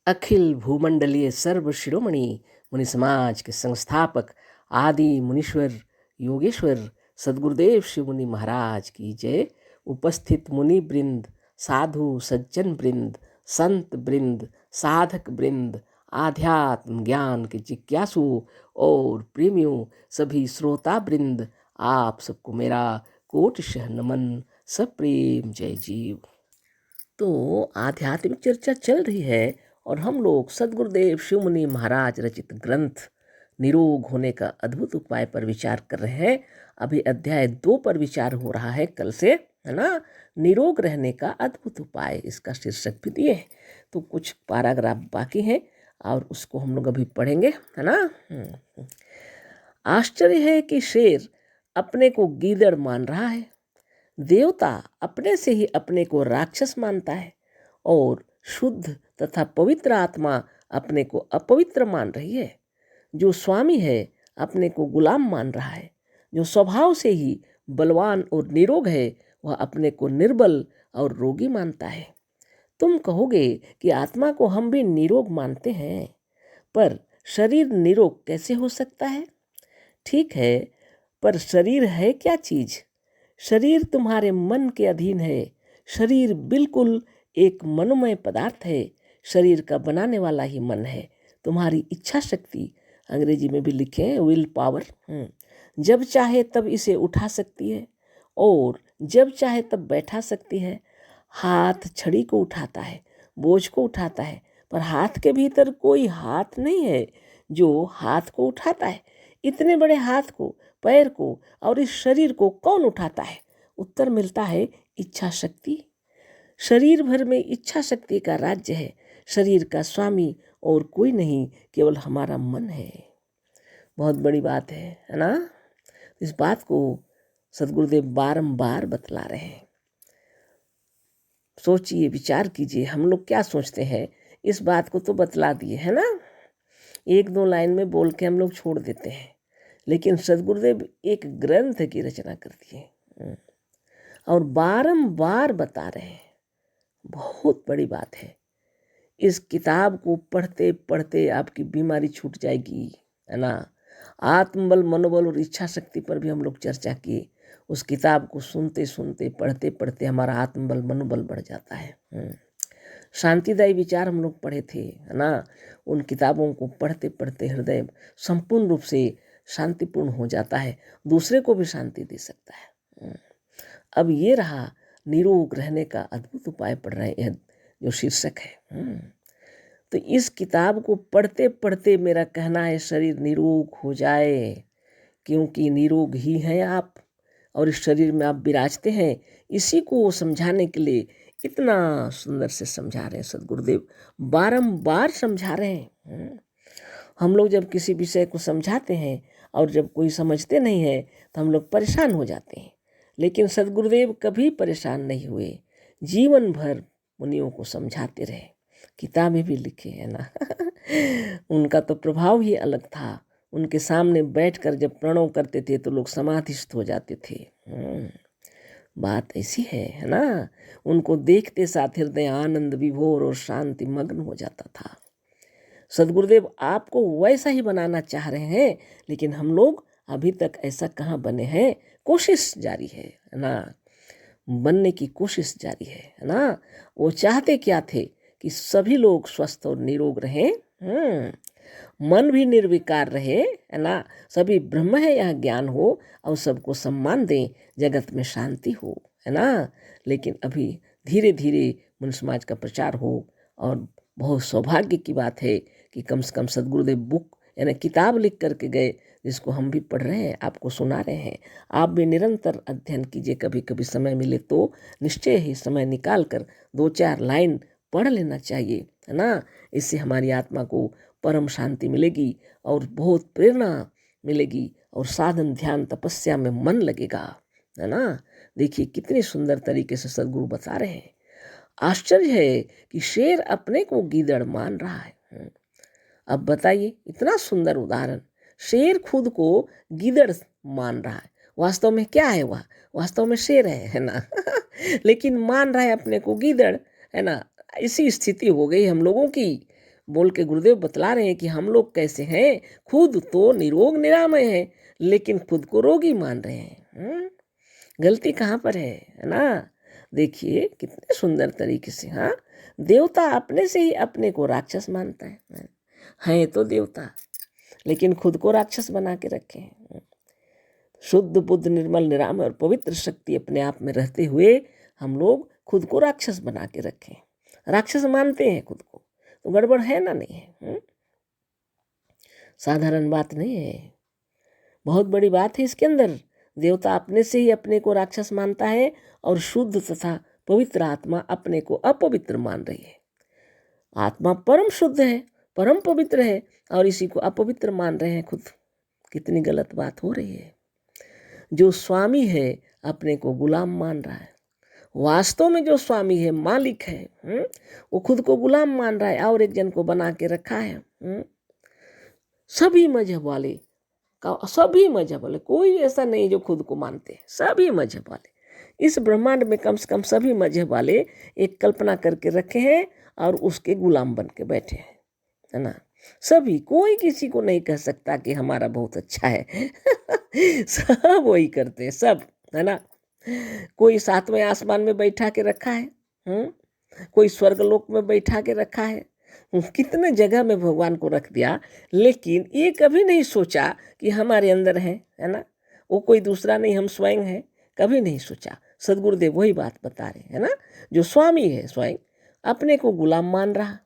अखिल भूमंडलीय सर्व शिरोमणि मुनि समाज के संस्थापक आदि मुनीश्वर योगेश्वर सदगुरुदेव शिव मुनि महाराज की जय। उपस्थित मुनि वृंद, साधु सज्जन वृंद, संत वृंद, साधक वृंद, आध्यात्म ज्ञान के जिज्ञासु और प्रेमियों, सभी श्रोता वृंद, आप सबको मेरा कोटिशः नमन, सप्रेम जय जीव। तो आध्यात्मिक चर्चा चल रही है और हम लोग सदगुरुदेव शिव मुनि महाराज रचित ग्रंथ निरोग होने का अद्भुत उपाय पर विचार कर रहे हैं। अभी अध्याय 2 पर विचार हो रहा है कल से, है ना। निरोग रहने का अद्भुत उपाय, इसका शीर्षक भी दिए है। तो कुछ पैराग्राफ बाकी हैं और उसको हम लोग अभी पढ़ेंगे, है ना। आश्चर्य है कि शेर अपने को गीदड़ मान रहा है, देवता अपने से ही अपने को राक्षस मानता है और शुद्ध तथा पवित्र आत्मा अपने को अपवित्र मान रही है। जो स्वामी है अपने को गुलाम मान रहा है। जो स्वभाव से ही बलवान और निरोग है वह अपने को निर्बल और रोगी मानता है। तुम कहोगे कि आत्मा को हम भी निरोग मानते हैं, पर शरीर निरोग कैसे हो सकता है? ठीक है, पर शरीर है क्या चीज? शरीर तुम्हारे मन के अधीन है। शरीर बिल्कुल एक मनोमय पदार्थ है। शरीर का बनाने वाला ही मन है। तुम्हारी इच्छा शक्ति, अंग्रेजी में भी लिखे हैं विल पावर, जब चाहे तब इसे उठा सकती है और जब चाहे तब बैठा सकती है। हाथ छड़ी को उठाता है, बोझ को उठाता है, पर हाथ के भीतर कोई हाथ नहीं है जो हाथ को उठाता है। इतने बड़े हाथ को, पैर को और इस शरीर को कौन उठाता है? उत्तर मिलता है इच्छा शक्ति। शरीर भर में इच्छा शक्ति का राज्य है। शरीर का स्वामी और कोई नहीं, केवल हमारा मन है। बहुत बड़ी बात है ना। इस बात को सदगुरुदेव बारंबार बतला रहे हैं। सोचिए, विचार कीजिए, हम लोग क्या सोचते हैं। इस बात को तो बतला दिए है ना, 1-2 लाइन में बोल के हम लोग छोड़ देते हैं, लेकिन सदगुरुदेव एक ग्रंथ की रचना कर दिए और बारंबार बता रहे हैं। बहुत बड़ी बात है। इस किताब को पढ़ते पढ़ते आपकी बीमारी छूट जाएगी, है ना। आत्मबल, मनोबल और इच्छा शक्ति पर भी हम लोग चर्चा किए। उस किताब को सुनते सुनते, पढ़ते पढ़ते हमारा आत्मबल, मनोबल बढ़ जाता है। शांतिदायी विचार हम लोग पढ़े थे, है ना। उन किताबों को पढ़ते पढ़ते हृदय संपूर्ण रूप से शांतिपूर्ण हो जाता है, दूसरे को भी शांति दे सकता है। अब ये रहा निरोग रहने का अद्भुत उपाय पढ़ रहे हैं, जो शीर्षक है। तो इस किताब को पढ़ते पढ़ते मेरा कहना है शरीर निरोग हो जाए, क्योंकि निरोग ही हैं आप और इस शरीर में आप विराजते हैं। इसी को समझाने के लिए इतना सुंदर से समझा रहे हैं सदगुरुदेव, बारंबार समझा रहे हैं। हम लोग जब किसी विषय को समझाते हैं और जब कोई समझते नहीं है तो हम लोग परेशान हो जाते हैं, लेकिन सदगुरुदेव कभी परेशान नहीं हुए। जीवन भर मुनियों को समझाते रहे, किताबें भी लिखे, है ना। उनका तो प्रभाव ही अलग था। उनके सामने बैठकर जब प्रणव करते थे तो लोग समाधिस्थ हो जाते थे। बात ऐसी है ना। उनको देखते साथ हृदय आनंद विभोर और शांति मग्न हो जाता था। सदगुरुदेव आपको वैसा ही बनाना चाह रहे हैं, लेकिन हम लोग अभी तक ऐसा कहाँ बने हैं। कोशिश जारी है ना, बनने की कोशिश जारी है ना। वो चाहते क्या थे कि सभी लोग स्वस्थ और निरोग रहें, मन भी निर्विकार रहे, है ना। सभी ब्रह्म है, यह ज्ञान हो और सबको सम्मान दें, जगत में शांति हो, है ना। लेकिन अभी धीरे धीरे मनुष्य समाज का प्रचार हो और बहुत सौभाग्य की बात है कि कम से कम सदगुरुदेव बुक यानी किताब लिख करके गए, जिसको हम भी पढ़ रहे हैं, आपको सुना रहे हैं। आप भी निरंतर अध्ययन कीजिए, कभी कभी समय मिले तो निश्चय ही समय निकाल कर 2-4 लाइन पढ़ लेना चाहिए, है ना। इससे हमारी आत्मा को परम शांति मिलेगी और बहुत प्रेरणा मिलेगी और साधन ध्यान तपस्या में मन लगेगा, है ना। देखिए कितनी सुंदर तरीके से सदगुरु बता रहे हैं। आश्चर्य है कि शेर अपने को गीदड़ मान रहा है। अब बताइए, इतना सुंदर उदाहरण। शेर खुद को गीदड़ मान रहा है, वास्तव में क्या है वह? वास्तव में शेर है ना। लेकिन मान रहा है अपने को गीदड़, है ना। इसी स्थिति हो गई हम लोगों की। बोल के गुरुदेव बतला रहे हैं कि हम लोग कैसे हैं, खुद तो निरोग निरामय हैं लेकिन खुद को रोगी मान रहे हैं। गलती कहाँ पर है ना। देखिए कितने सुंदर तरीके से, हाँ, देवता अपने से ही अपने को राक्षस मानता है तो देवता, लेकिन खुद को राक्षस बना के रखे हैं। शुद्ध बुद्ध निर्मल निरामय और पवित्र शक्ति अपने आप में रहते हुए हम लोग खुद को राक्षस बना के रखें, राक्षस मानते हैं खुद को, तो गड़बड़ है ना, नहीं है? साधारण बात नहीं है, बहुत बड़ी बात है इसके अंदर। देवता अपने से ही अपने को राक्षस मानता है और शुद्ध तथा पवित्र आत्मा अपने को अपवित्र मान रही है। आत्मा परम शुद्ध है, परम पवित्र है और इसी को अपवित्र मान रहे हैं खुद। कितनी गलत बात हो रही है। जो स्वामी है अपने को गुलाम मान रहा है, वास्तव में जो स्वामी है, मालिक है, वो खुद को गुलाम मान रहा है और एक जन को बना के रखा है। सभी मजहब वाले कोई ऐसा नहीं जो खुद को मानते हैं, सभी मजहब वाले इस ब्रह्मांड में कम से कम सभी मजहब वाले एक कल्पना करके रखे हैं और उसके गुलाम बन के बैठे हैं, है ना। सभी, कोई किसी को नहीं कह सकता कि हमारा बहुत अच्छा है सब वही करते हैं, सब, है ना। कोई सातवें आसमान में बैठा के रखा है, कोई स्वर्गलोक में बैठा के रखा है, कितने जगह में भगवान को रख दिया, लेकिन ये कभी नहीं सोचा कि हमारे अंदर है ना, वो कोई दूसरा नहीं, हम स्वयं हैं, कभी नहीं सोचा। सदगुरुदेव वही बात बता रहे हैं ना। जो स्वामी है स्वयं अपने को गुलाम मान रहा,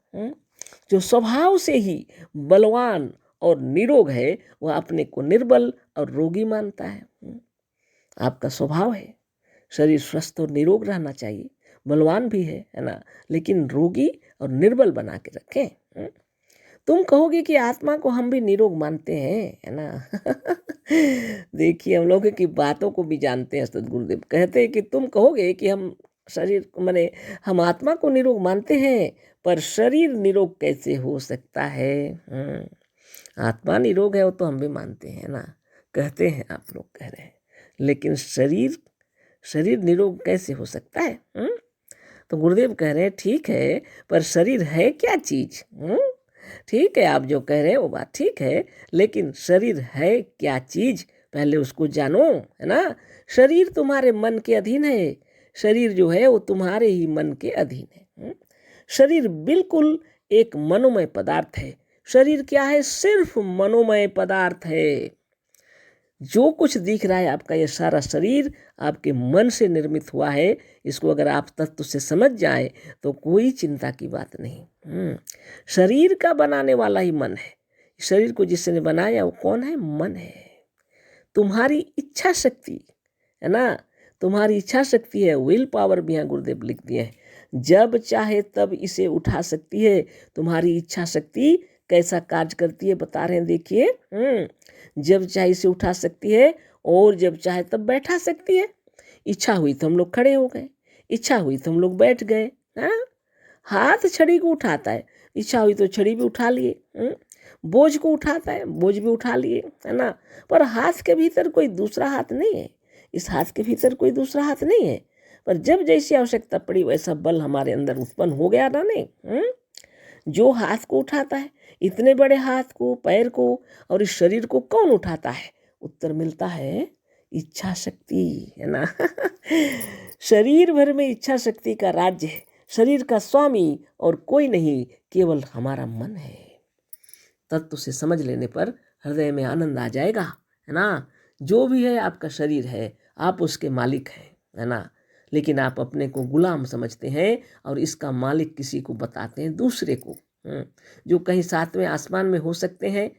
जो स्वभाव से ही बलवान और निरोग है वह अपने को निर्बल और रोगी मानता है। आपका स्वभाव है, शरीर स्वस्थ और निरोग रहना चाहिए, बलवान भी है ना, लेकिन रोगी और निर्बल बना के रखें। तुम कहोगे कि आत्मा को हम भी निरोग मानते हैं, है ना देखिए हम लोग की बातों को भी जानते हैं। सदगुरुदेव कहते हैं कि तुम कहोगे कि हम शरीर माने हम आत्मा को निरोग मानते हैं, पर शरीर निरोग कैसे हो सकता है। आत्मा निरोग है वो तो हम भी मानते हैं ना, कहते हैं, आप लोग कह रहे हैं, लेकिन शरीर निरोग कैसे हो सकता है। तो गुरुदेव कह रहे हैं ठीक है, पर शरीर है क्या चीज। ठीक है, आप जो कह रहे हैं वो बात ठीक है, लेकिन शरीर है क्या चीज पहले उसको जानो, है ना। शरीर तुम्हारे मन के अधीन है, शरीर जो है वो तुम्हारे ही मन के अधीन है। शरीर बिल्कुल एक मनोमय पदार्थ है। शरीर क्या है, सिर्फ मनोमय पदार्थ है। जो कुछ दिख रहा है आपका ये सारा शरीर आपके मन से निर्मित हुआ है। इसको अगर आप तत्व से समझ जाए तो कोई चिंता की बात नहीं। शरीर का बनाने वाला ही मन है। शरीर को जिसने बनाया वो कौन है, मन है। तुम्हारी इच्छा शक्ति है ना, तुम्हारी इच्छा शक्ति है, विल पावर भी यहाँ गुरुदेव लिख दिए हैं। जब चाहे तब इसे उठा सकती है। तुम्हारी इच्छा शक्ति कैसा कार्य करती है बता रहे हैं, देखिए। जब चाहे इसे उठा सकती है और जब चाहे तब बैठा सकती है। इच्छा हुई तो हम लोग खड़े हो गए, इच्छा हुई तो हम लोग बैठ गए। हाथ छड़ी को उठाता है, इच्छा हुई तो छड़ी भी उठा लिए। बोझ को उठाता है, बोझ भी उठा लिए, है ना। पर हाथ के भीतर कोई दूसरा हाथ नहीं है, इस हाथ के भीतर कोई दूसरा हाथ नहीं है। पर जब जैसी आवश्यकता पड़ी वैसा बल हमारे अंदर उत्पन्न हो गया ना, नहीं। जो हाथ को उठाता है, इतने बड़े हाथ को, पैर को और इस शरीर को कौन उठाता है, उत्तर मिलता है इच्छा शक्ति, है ना शरीर भर में इच्छा शक्ति का राज्य है। शरीर का स्वामी और कोई नहीं, केवल हमारा मन है। तत्व से समझ लेने पर हृदय में आनंद आ जाएगा, है ना। जो भी है आपका शरीर है, आप उसके मालिक हैं, है ना। लेकिन आप अपने को गुलाम समझते हैं और इसका मालिक किसी को बताते हैं, दूसरे को, जो कहीं सातवें आसमान में हो सकते हैं,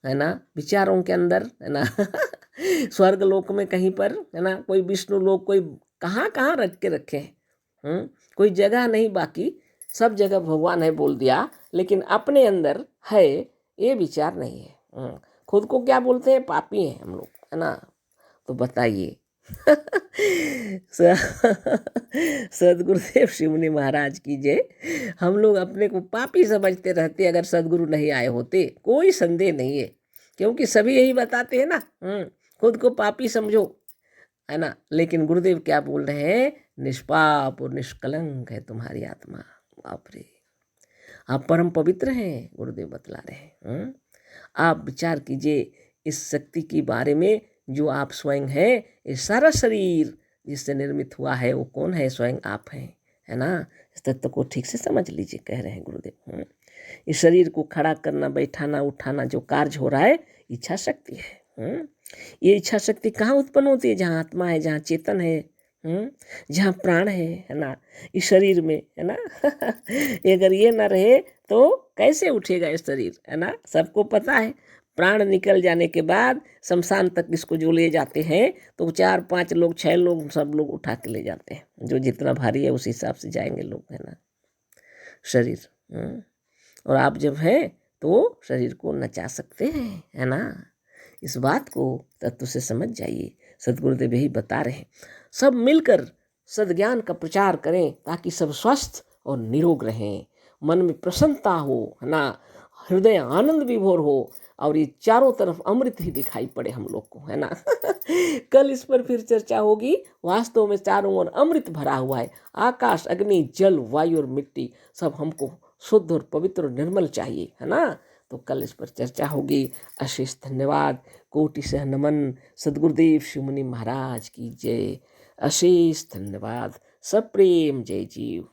है ना, विचारों के अंदर, है ना स्वर्ग लोक में कहीं पर, है ना, कोई विष्णु लोक, कोई कहाँ कहाँ रख के रखे हैं। कोई जगह नहीं बाकी, सब जगह भगवान है बोल दिया, लेकिन अपने अंदर है ये विचार नहीं है। खुद को क्या बोलते हैं, पापी हैं हम लोग, है ना। तो बताइए सदगुरुदेव शिवनी महाराज की जय। हम लोग अपने को पापी समझते रहते अगर सदगुरु नहीं आए होते, कोई संदेह नहीं है, क्योंकि सभी यही बताते हैं ना, खुद को पापी समझो, है ना। लेकिन गुरुदेव क्या बोल रहे हैं, निष्पाप और निष्कलंक है तुम्हारी आत्मा। बाप रे, आप परम पवित्र हैं, गुरुदेव बतला रहे हैं। आप विचार कीजिए इस शक्ति के बारे में जो आप स्वयं है। ये सारा शरीर जिससे निर्मित हुआ है वो कौन है? स्वयं आप हैं, है ना। इस तत्व को ठीक से समझ लीजिए, कह रहे हैं गुरुदेव। इस शरीर को खड़ा करना, बैठाना, उठाना जो कार्य हो रहा है, इच्छा शक्ति है। ये इच्छा शक्ति कहाँ उत्पन्न होती है? जहाँ आत्मा है, जहाँ चेतन है, जहाँ प्राण है ना, इस शरीर में, है ना। अगर ये ना रहे तो कैसे उठेगा ये शरीर, है ना। सबको पता है प्राण निकल जाने के बाद शमशान तक इसको जो ले जाते हैं तो 4-5 लोग, 6 लोग, सब लोग उठा के ले जाते हैं। जो जितना भारी है उस हिसाब से जाएंगे लोग, है ना, शरीर। और आप जब हैं तो शरीर को नचा सकते हैं, है ना। इस बात को तत्व से समझ जाइए। सद्गुरुदेव यही बता रहे हैं, सब मिलकर सद्ज्ञान का प्रचार करें ताकि सब स्वस्थ और निरोग रहें, मन में प्रसन्नता हो, है ना, हृदय आनंद विभोर हो, और ये चारों तरफ अमृत ही दिखाई पड़े हम लोग को, है ना। कल इस पर फिर चर्चा होगी। वास्तव में चारों ओर अमृत भरा हुआ है। आकाश, अग्नि, जल, वायु और मिट्टी सब हमको शुद्ध और पवित्र और निर्मल चाहिए, है ना। तो कल इस पर चर्चा होगी। अशेष धन्यवाद, कोटि सह नमन। सद्गुरुदेव शिवमुनि महाराज की जय। अशेष धन्यवाद। सब प्रेम, जय जीव।